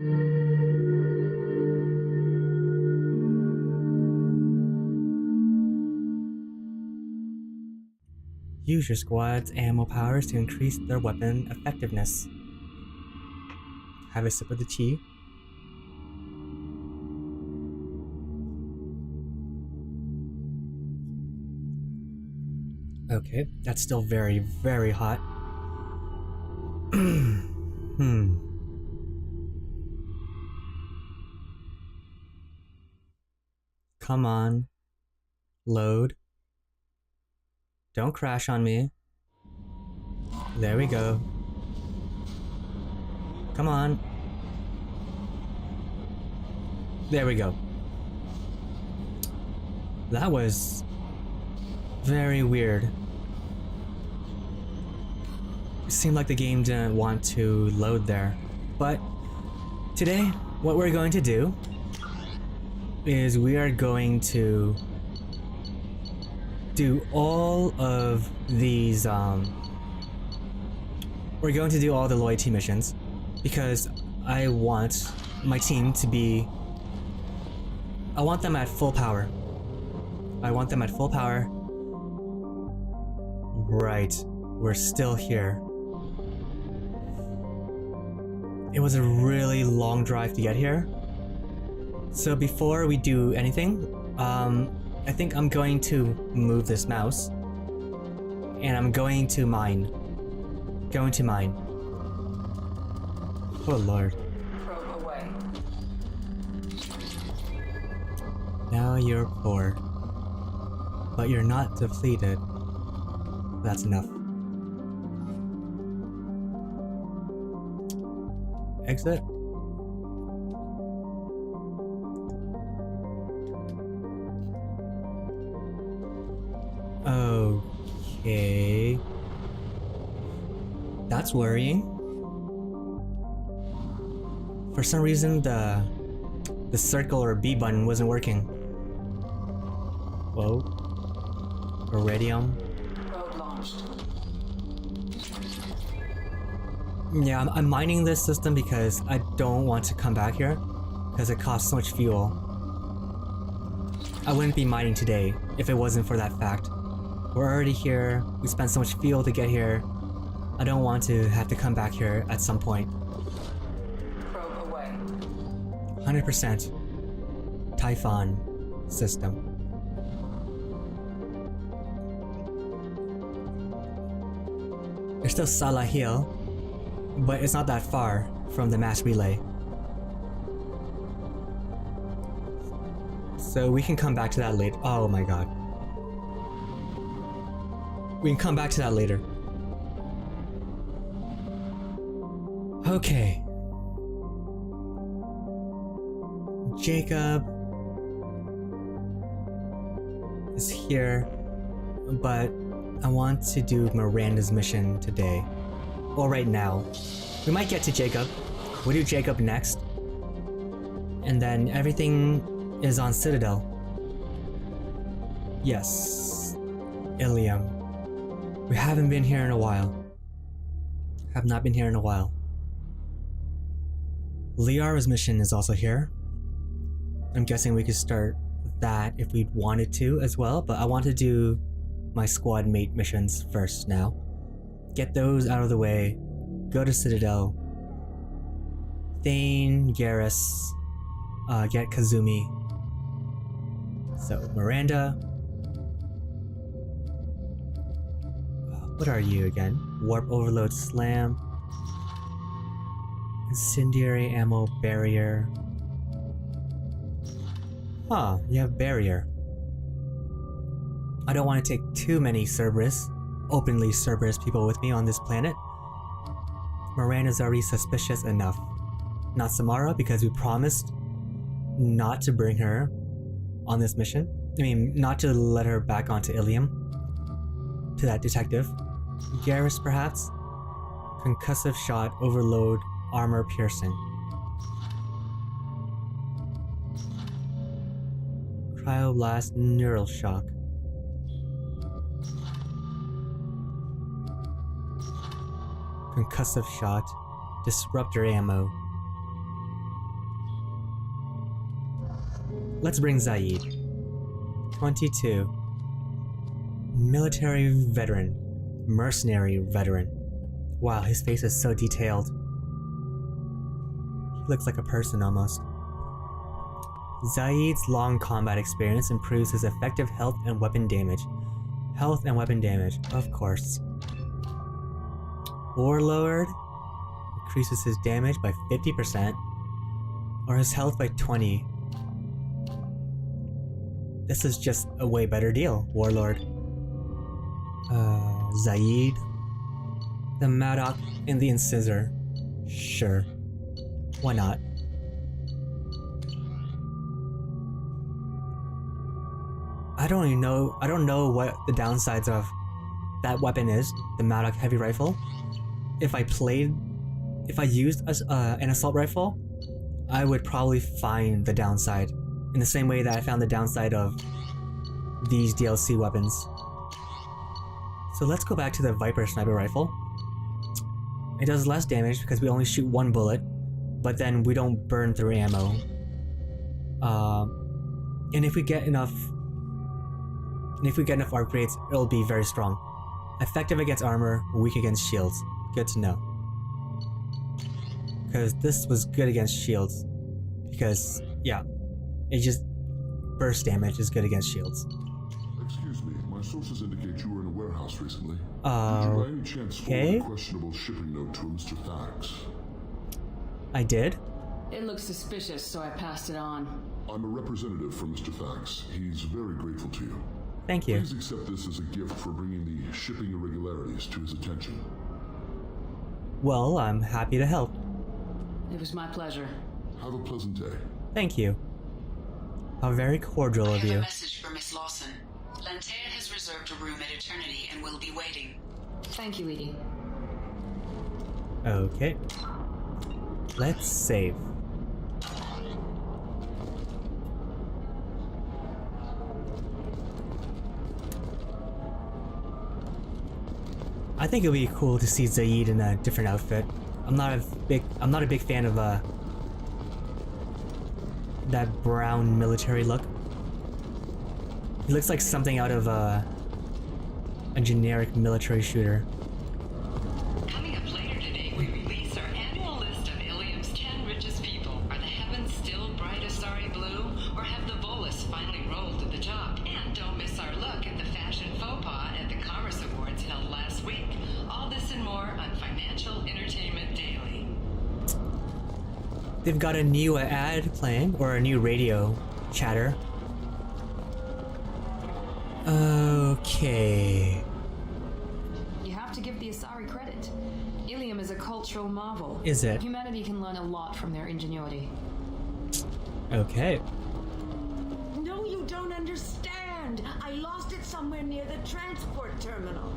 Use your squad's ammo powers to increase their weapon effectiveness. Have a sip of the tea. Okay, that's still very, very hot. Come on. Load. Don't crash on me. There we go. Come on. There we go. That was very weird. It seemed like the game didn't want to load there. But today, what we're going to do is we are going to do all of these, we're going to do all the loyalty missions because I want my team to be, I want them at full power. I want them at full power. Right, we're still here. It was a really long drive to get here. So before we do anything, I think I'm going to move this mouse. And I'm going to mine. Going to mine. Oh lord. Probe away. Now you're poor. But you're not depleted. That's enough. Exit. Okay. That's worrying. For some reason, the circle or B button wasn't working. Whoa. Iridium. Probe launched. Yeah, I'm mining this system because I don't want to come back here because it costs so much fuel. I wouldn't be mining today if it wasn't for that fact. We're already here, we spent so much fuel to get here. I don't want to have to come back here at some point. Probe away. 100% Typhon system. There's still Salah Hill, but it's not that far from the mass relay. So we can come back to that later. Oh my god. We can come back to that later. Okay. Jacob is here, but I want to do Miranda's mission today. Or right now. We might get to Jacob. We'll do Jacob next. And then everything is on Citadel. Yes. Ilium. We haven't been here in a while. Have not been here in a while. Liara's mission is also here. I'm guessing we could start that if we wanted to as well, but I want to do my squad mate missions first now. Get those out of the way. Go to Citadel. Thane, Garrus, get Kazumi. So, Miranda. What are you again? Warp Overload Slam. Incendiary Ammo Barrier. Huh, you have Barrier. I don't want to take too many Cerberus, openly Cerberus people with me on this planet. Miranda's already suspicious enough. Not Samara, because we promised not to bring her on this mission. I mean, not to let her back onto Ilium. To that detective. Garrus, perhaps? Concussive Shot, Overload, Armor Piercing. Cryoblast, Neural Shock. Concussive Shot, Disruptor Ammo. Let's bring Zaid. 22. Military veteran. Mercenary veteran. Wow, his face is so detailed. He looks like a person almost. Zaid's long combat experience improves his effective health and weapon damage. Health and weapon damage, of course. Warlord increases his damage by 50% or his health by 20. This is just a way better deal, Warlord. Zaid. The Maddock and the Incisor. Sure. Why not? I don't know what the downsides of that weapon is, the Maddock heavy rifle. If I used an assault rifle, I would probably find the downside in the same way that I found the downside of these DLC weapons. So let's go back to the Viper sniper rifle. It does less damage because we only shoot one bullet, but then we don't burn through ammo. And if we get enough upgrades, it'll be very strong. Effective against armor, weak against shields. Good to know. Because this was good against shields. Because, yeah, it just burst damage is good against shields. Excuse me, my sources indicate you were in a warehouse recently. Did you by any chance forward a questionable shipping note to Mr. Thax? I did? It looked suspicious, so I passed it on. I'm a representative for Mr. Thax. He's very grateful to you. Thank you. Please accept this as a gift for bringing the shipping irregularities to his attention. Well, I'm happy to help. It was my pleasure. Have a pleasant day. Thank you. How very cordial of you. I have a message for Miss Lawson. Lantea has reserved a room at Eternity and will be waiting. Thank you, Edie. Okay. Let's save. I think it'll be cool to see Zaid in a different outfit. I'm not a big fan of that brown military look. He looks like something out of a generic military shooter. Coming up later today, we release our annual list of Ilium's 10 richest people. Are the heavens still bright Asari blue, or have the Volus finally rolled to the top? And don't miss our look at the fashion faux pas at the Commerce Awards held last week. All this and more on Financial Entertainment Daily. They've got a new ad playing, or a new radio chatter. Okay. You have to give the Asari credit. Ilium is a cultural marvel. Is it? Humanity can learn a lot from their ingenuity. Okay. No, you don't understand. I lost it somewhere near the transport terminal.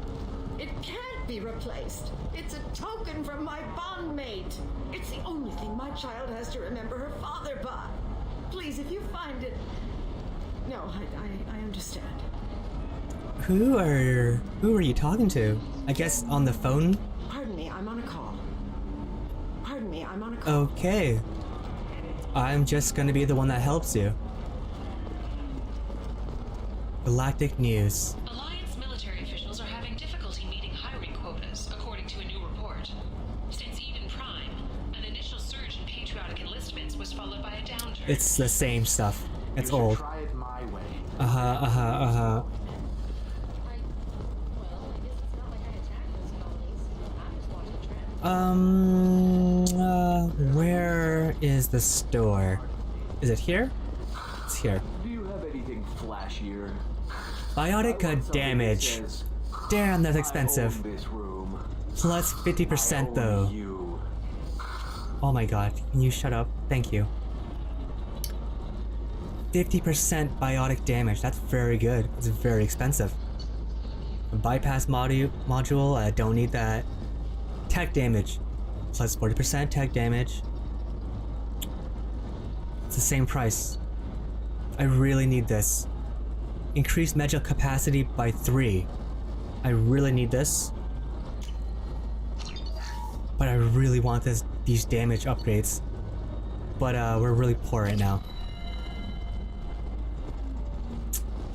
It can't be replaced. It's a token from my bondmate. It's the only thing my child has to remember her father by. Please, if you find it... No, I understand. Who are you talking to? I guess on the phone? Pardon me, I'm on a call. Pardon me, I'm on a call. Okay. I'm just gonna be the one that helps you. Galactic News. Alliance military officials are having difficulty meeting hiring quotas, according to a new report. Since Eden Prime, an initial surge in patriotic enlistments was followed by a downturn. It's the same stuff. It's You should old. try it my way. Where is the store? Is it here? It's here. Do you have anything flashier? Biotic damage. Damn, that's expensive. I own this room. Plus 50% I though. own you. Oh my god, can you shut up? Thank you. 50% biotic damage, that's very good. It's very expensive. A bypass module, I don't need that. Tech damage, plus 40% tech damage. It's the same price. I really need this. Increase medical capacity by 3. I really need this. But I really want these damage upgrades. But we're really poor right now.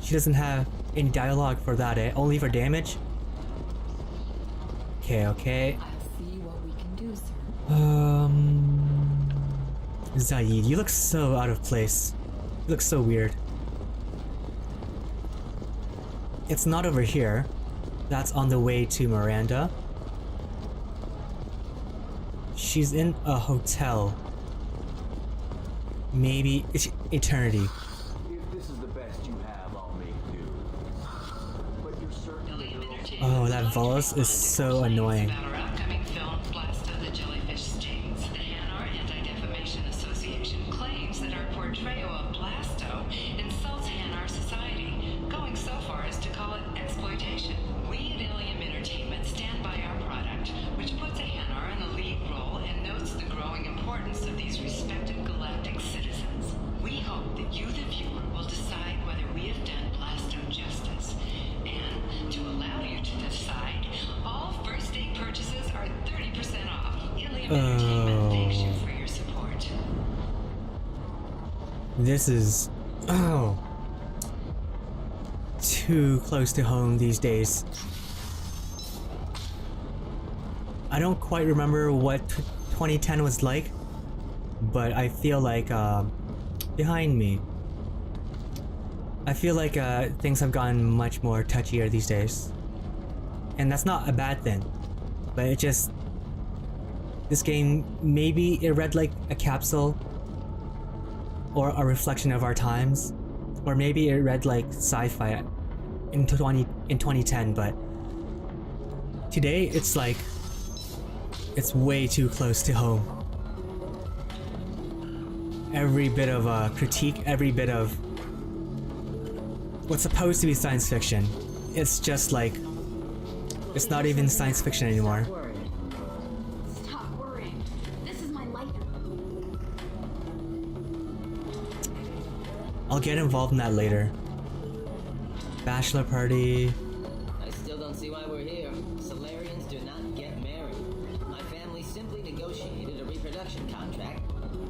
She doesn't have any dialogue for that, eh? Only for damage? Okay, okay. I'll see what we can do, sir. Zaid, you look so out of place. You look so weird. It's not over here. That's on the way to Miranda. She's in a hotel. Maybe it's eternity. If this is the best you have, I'll make do. But you're certainly Oh, that Volus is so annoying. About our upcoming film, Blast of the Jellyfish Stings. The Hanar Anti-Defamation Association claims that our portrayal of Blasto insults Hanar society, going so far as to call it exploitation. We at Ilium Entertainment stand by our product, which puts a Hanar in a lead role and notes the growing importance of these respected galactic citizens. We hope that you, the viewer, will decide whether we have done Blasto justice. And to allow you to decide, all first day purchases are 30% off. Ilium Entertainment thanks you for your support. This is... oh... too close to home these days. I don't quite remember what 2010 was like, but I feel like, behind me, I feel like things have gotten much more touchier these days. And that's not a bad thing, but it just... this game, maybe it read like a capsule or a reflection of our times, or maybe it read like sci-fi in 2010, but today it's like it's way too close to home. Every bit of critique, every bit of what's supposed to be science fiction, it's just like it's not even science fiction anymore. Stop worrying. This is my life. I'll get involved in that later. Bachelor party. I still don't see why we're here. Solarians do not get married. My family simply negotiated a reproduction contract.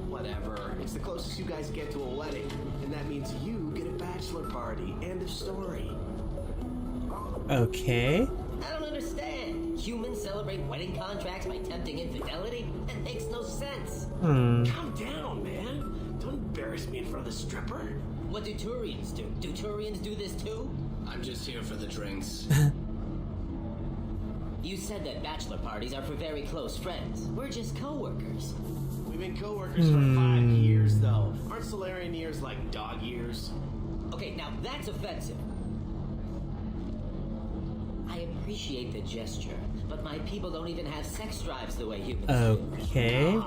Whatever. It's the closest you guys get to a wedding. And that means you get a bachelor party. End of story. Okay. I don't understand. Humans celebrate wedding contracts by tempting infidelity? That makes no sense. Calm down, man. Don't embarrass me in front of the stripper. What do Turians do? Do Turians do this too? I'm just here for the drinks. You said that bachelor parties are for very close friends. We're just co-workers. We've been co-workers for 5 years, though. Aren't Solarian years like dog years? Okay, now that's offensive. I appreciate the gesture, but my people don't even have sex drives the way humans do. Okay.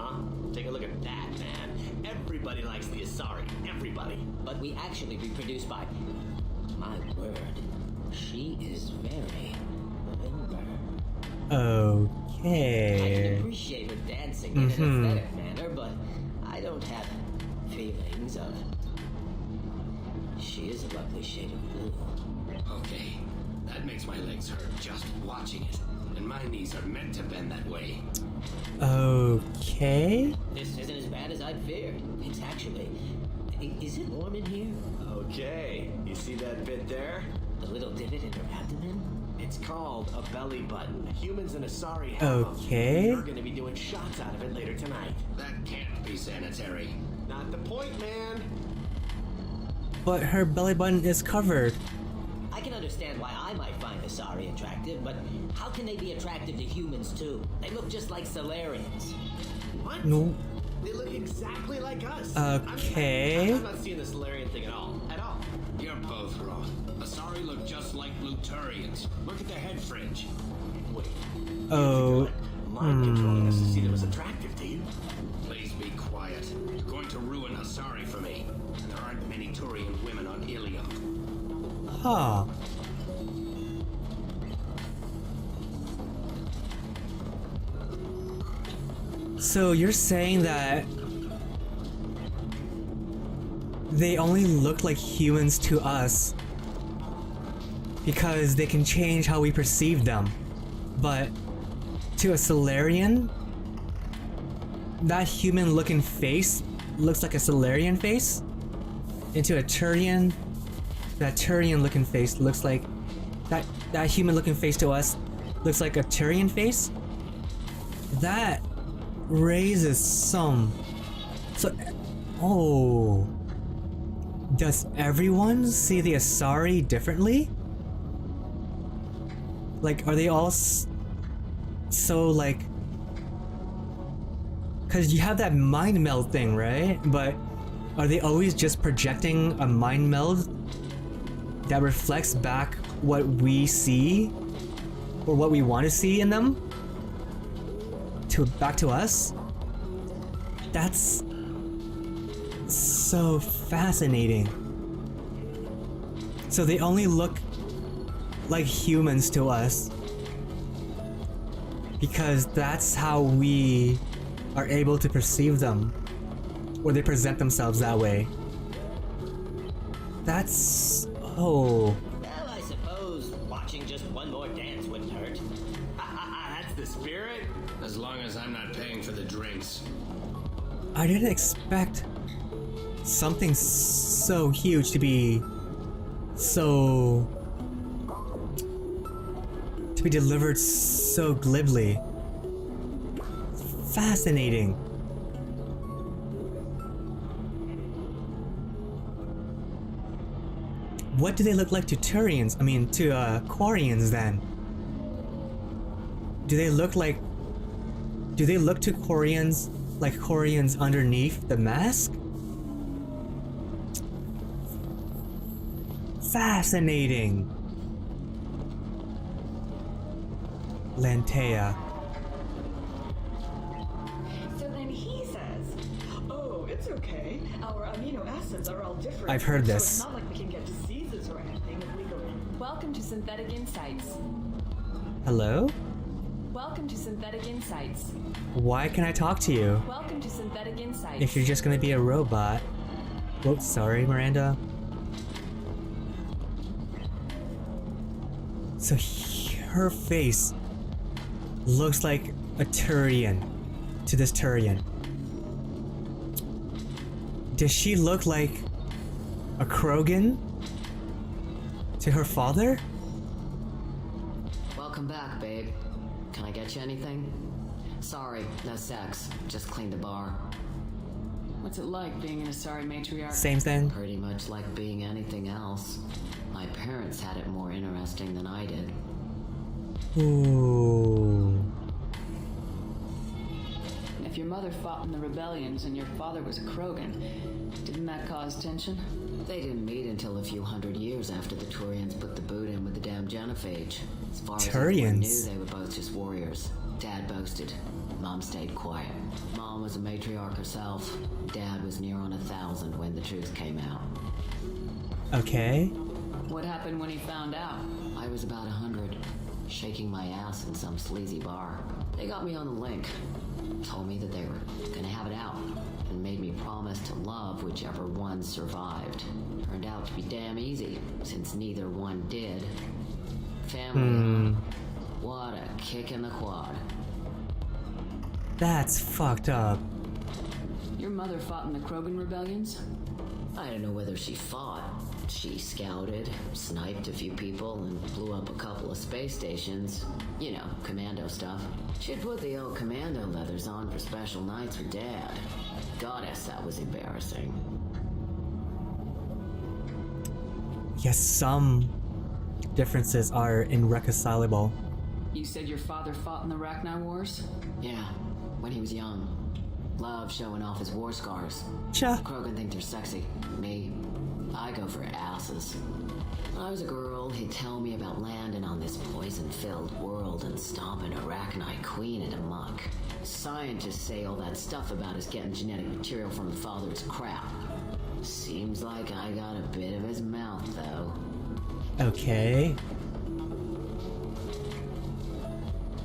Take a look at that, man. Everybody likes the Asari. Everybody. But we actually reproduce by... my word. She is very... limber. I Okay. can appreciate her dancing in an aesthetic manner, but I don't have feelings of... She is a lovely shade of blue. Okay, that makes my legs hurt just watching it. And my knees are meant to bend that way. Okay. This isn't as bad as I'd feared. It's actually... Is it warm in here? Okay. You see that bit there? The little divot in her abdomen? It's called a belly button. Humans and Asari have them. Okay. You're gonna be doing shots out of it later tonight. That can't be sanitary. Not the point, man. But her belly button is covered. I can understand why I might find Asari attractive, but how can they be attractive to humans too? They look just like Solarians. What? No. They look exactly like us. Okay. I'm not seeing the Solarian thing at all. At all. You're both wrong. Asari look just like Bluturians. Look at the head fringe. Wait. Oh. Mind controlling us to see that was attractive to you. Please be quiet. You're going to ruin Asari for me. And there aren't many Turian women on Ilium. Huh. So you're saying that they only look like humans to us because they can change how we perceive them, but to a Solarian, that human-looking face looks like a Solarian face, and to a Turian, that Turian looking face looks like that human looking face to us looks like a Turian face. That raises some. So, oh, does everyone see the Asari differently? Like, are they all so like? Cause you have that mind meld thing, right? But are they always just projecting a mind meld that reflects back what we see or what we want to see in them back to us? That's so fascinating. So they only look like humans to us because that's how we are able to perceive them, or they present themselves that way. That's... oh. Well, I suppose watching just one more dance wouldn't hurt. That's the spirit? As long as I'm not paying for the drinks. I didn't expect something so huge to be delivered so glibly. Fascinating. What do they look like to Turians? I mean, to Quarians then? Do they look to Quarians like Quarians underneath the mask? Fascinating. Lantea. So then he says, "Oh, it's okay. Our amino acids are all different. I've heard this. So it's not like we can get diseases or anything if we go in." Welcome to Synthetic Insights. Hello? Welcome to Synthetic Insights. Why can I talk to you? Welcome to Synthetic Insights. If you're just gonna be a robot. Whoops, sorry, Miranda. So her face looks like a Turian to this Turian. Does she look like a Krogan to her father? Welcome back, babe. Can I get you anything? Sorry, no sex. Just cleaned the bar. What's it like being an Asari matriarch? Same thing. Pretty much like being anything else. My parents had it more interesting than I did. Ooh. If your mother fought in the rebellions and your father was a Krogan, didn't that cause tension? They didn't meet until a few hundred years after the Turians put the boot in with the damn genophage. As far as everyone knew, they were both just warriors. Dad boasted. Mom stayed quiet. Mom was a matriarch herself. Dad was near on 1,000 when the truth came out. Okay. What happened when he found out? I was about 100, shaking my ass in some sleazy bar. They got me on the link. Told me that they were gonna have it out, and made me promise to love whichever one survived. Turned out to be damn easy, since neither one did. Family, what a kick in the quad. That's fucked up. Your mother fought in the Krogan rebellions? I don't know whether she fought. She scouted, sniped a few people, and blew up a couple of space stations. You know, commando stuff. She'd put the old commando leathers on for special nights with Dad. Goddess, that was embarrassing. Yes, some differences are irreconcilable. You said your father fought in the Rachni Wars? Yeah, when he was young. Loved showing off his war scars. Krogan think they're sexy. Me, I go for asses. When I was a girl, he'd tell me about landing on this poison-filled world and stomping a Rachni queen in a muck. Scientists say all that stuff about us getting genetic material from the father is crap. Seems like I got a bit of his mouth, though. Okay.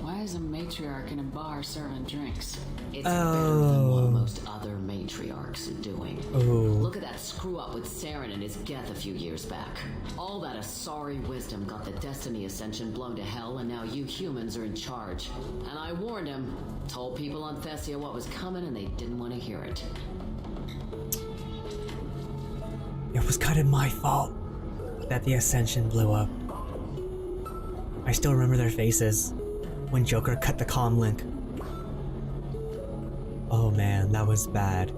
Why is a matriarch in a bar serving drinks? It's better than what most other matriarchs are doing. Look at that screw-up with Saren and his Geth a few years back. All that Asari wisdom got the Destiny Ascension blown to hell, and now you humans are in charge. And I warned him, told people on Thessia what was coming, and they didn't want to hear it. It was kind of my fault. that the Ascension blew up. I still remember their faces when Joker cut the comm link. Oh man, that was bad.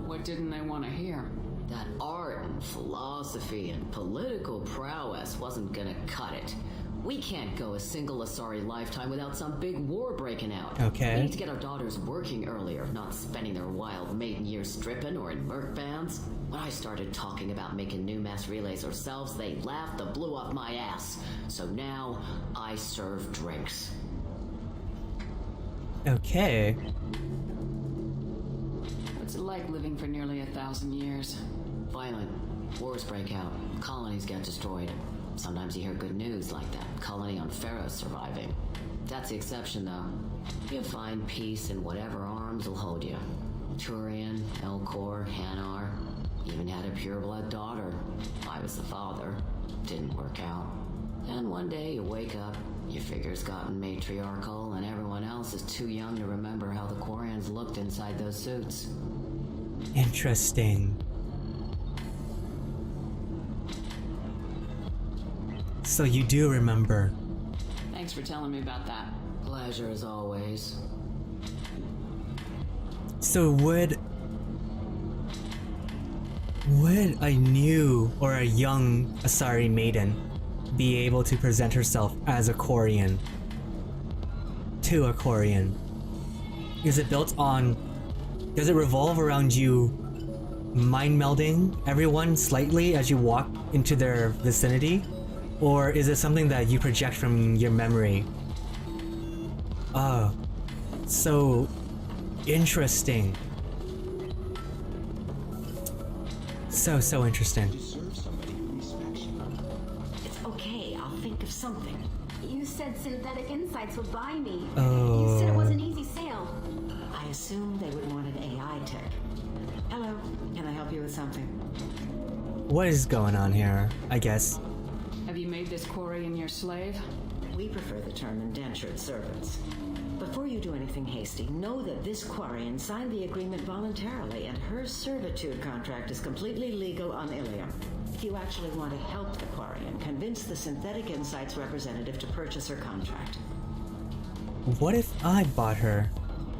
What didn't they want to hear? That art and philosophy and political prowess wasn't gonna cut it. We can't go a single Asari lifetime without some big war breaking out. Okay. We need to get our daughters working earlier, not spending their wild maiden years stripping or in merc bands. When I started talking about making new mass relays ourselves, they laughed and blew off my ass. So now, I serve drinks. Okay. What's it like living for nearly 1,000 years? Violent. Wars break out. Colonies get destroyed. Sometimes you hear good news like that colony on Pharaoh surviving. That's the exception, though. You find peace in whatever arms will hold you. Turian, Elcor, Hanar. Even had a pureblood daughter. I was the father. Didn't work out. And one day you wake up, your figure's gotten matriarchal, and everyone else is too young to remember how the Quarians looked inside those suits. Interesting. So you do remember. Thanks for telling me about that. Pleasure as always. So would a new or a young Asari maiden be able to present herself as a Quarian to a Quarian? Is it built on... Does it revolve around you mind melding everyone slightly as you walk into their vicinity? Or is it something that you project from your memory? Oh, so interesting. So interesting. It's okay, I'll think of something. You said Synthetic Insights would buy me. Oh. You said it was an easy sale. I assumed they would want an AI tech. Hello, can I help you with something? What is going on here, I guess? Have you made this Quarian your slave? We prefer the term indentured servants. Before you do anything hasty, know that this Quarian signed the agreement voluntarily, and her servitude contract is completely legal on Ilium. If you actually want to help the Quarian, convince the Synthetic Insights representative to purchase her contract. What if I bought her?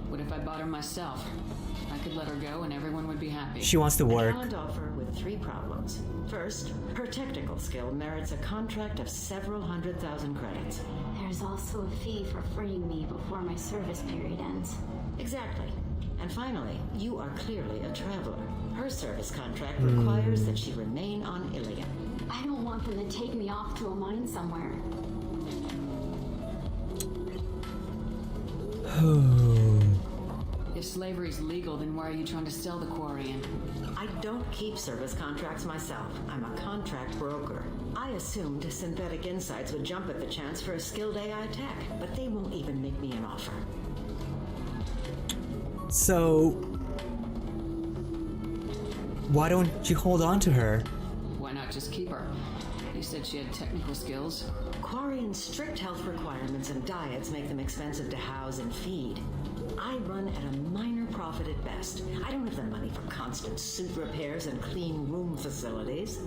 What if I bought her myself? I could let her go and everyone would be happy. She wants to work. A talent offer with 3 problems. First, her technical skill merits a contract of several 100,000 credits. There's also a fee for freeing me before my service period ends. Exactly. And finally, you are clearly a traveler. Her service contract requires that she remain on Ilium. I don't want them to take me off to a mine somewhere. If slavery's legal, then why are you trying to sell the Quarian? I don't keep service contracts myself. I'm a contract broker. I assumed Synthetic Insights would jump at the chance for a skilled AI tech, but they won't even make me an offer. So... why don't you hold on to her? Why not just keep her? You said she had technical skills. Quarian's strict health requirements and diets make them expensive to house and feed. I run at a minor profit at best. I don't have the money for constant suit repairs and clean room facilities.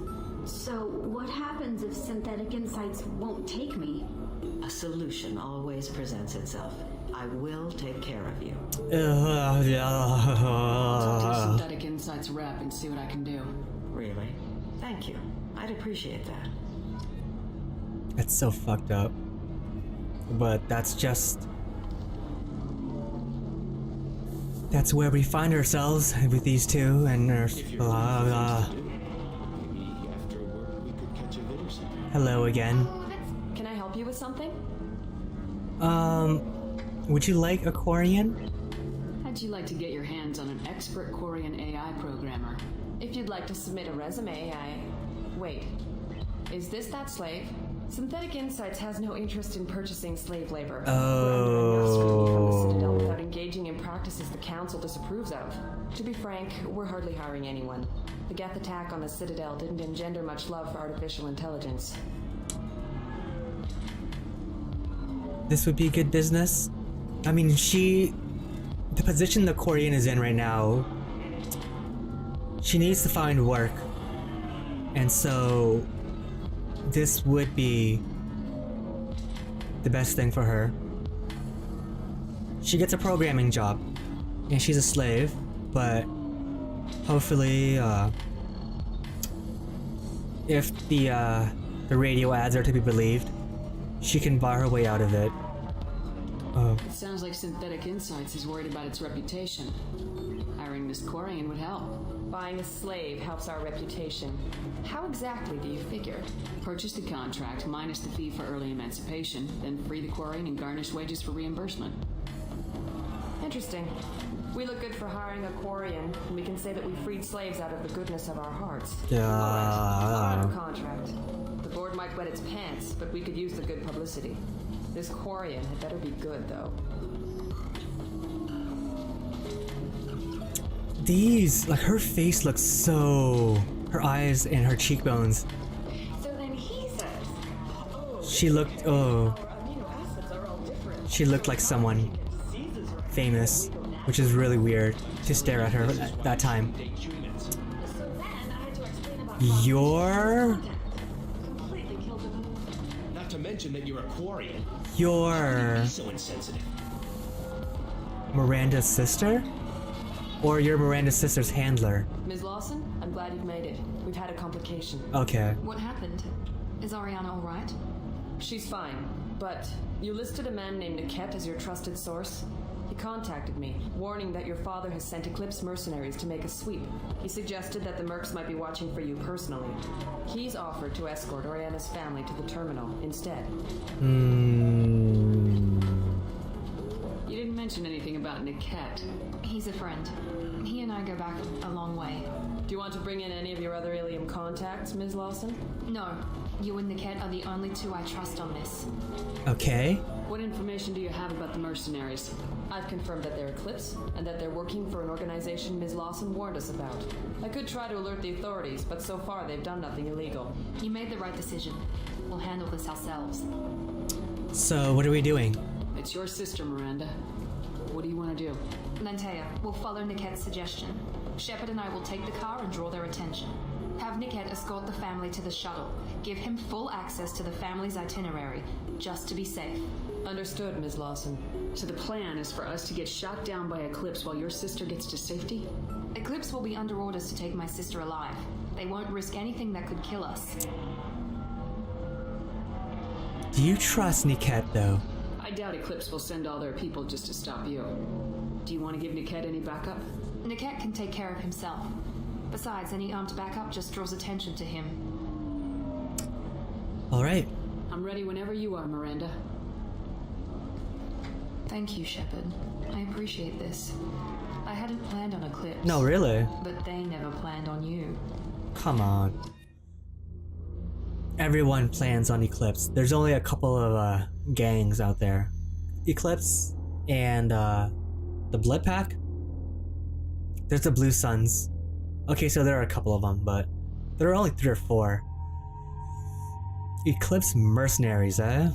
So, what happens if Synthetic Insights won't take me? A solution always presents itself. I will take care of you. I'll talk to Synthetic Insights rep and see what I can do. Really? Thank you. I'd appreciate that. That's so fucked up. But that's just... that's where we find ourselves with these two and our Hello again. Can I help you with something? Would you like a Quarian? How'd you like to get your hands on an expert Quarian AI programmer? If you'd like to submit a resume, Wait. Is this that slave? Synthetic Insights has no interest in purchasing slave labor. We're under enough scrutiny from the Citadel without engaging in practices the Council disapproves of. To be frank, we're hardly hiring anyone. The Geth attack on the Citadel didn't engender much love for artificial intelligence. This would be good business. I mean, the position the Quarian is in right now, she needs to find work. And so, this would be the best thing for her. She gets a programming job, and she's a slave, but hopefully, if the radio ads are to be believed, she can buy her way out of it. It sounds like Synthetic Insights is worried about its reputation. Hiring Miss Corian would help. Buying a slave helps our reputation. How exactly do you figure? Purchase the contract minus the fee for early emancipation, then free the Corian and garnish wages for reimbursement. Interesting. We look good for hiring a Quarian, and we can say that we freed slaves out of the goodness of our hearts. Yeah. I'll have a contract. The board might wet its pants, but we could use the good publicity. This Quarian had better be good, though. These, like, her face looks so... Her eyes and her cheekbones. So then he says, She looked, she looked like someone famous, which is really weird to stare at her at that time. You're... Not to mention that you're a Quarian. You're... So insensitive. Miranda's sister? Or you're Miranda's sister's handler? Ms. Lawson, I'm glad you've made it. We've had a complication. Okay. What happened? Is Ariana alright? She's fine, but you listed a man named Niket as your trusted source. He contacted me, warning that your father has sent Eclipse mercenaries to make a sweep. He suggested that the mercs might be watching for you personally. He's offered to escort Oriana's family to the terminal instead. You didn't mention anything about Niket. He's a friend. He and I go back a long way. Do you want to bring in any of your other Ilium contacts, Ms. Lawson? No. You and Niket are the only two I trust on this. Okay. What information do you have about the mercenaries? I've confirmed that they're Eclipse, and that they're working for an organization Ms. Lawson warned us about. I could try to alert the authorities, but so far they've done nothing illegal. You made the right decision. We'll handle this ourselves. So, what are we doing? It's your sister, Miranda. What do you want to do? Lantea, we'll follow Niket's suggestion. Shepard and I will take the car and draw their attention. Have Niket escort the family to the shuttle. Give him full access to the family's itinerary, just to be safe. Understood, Ms. Lawson. So the plan is for us to get shot down by Eclipse while your sister gets to safety? Eclipse will be under orders to take my sister alive. They won't risk anything that could kill us. Do you trust Niket, though? I doubt Eclipse will send all their people just to stop you. Do you want to give Niket any backup? Niket can take care of himself. Besides, any armed backup just draws attention to him. Alright. I'm ready whenever you are, Miranda. Thank you, Shepard. I appreciate this. I hadn't planned on Eclipse. No, really? But they never planned on you. Come on. Everyone plans on Eclipse. There's only a couple of gangs out there. Eclipse and the Blood Pack. There's the Blue Suns. Okay, so there are a couple of them, but there are only 3 or 4. Eclipse mercenaries, eh?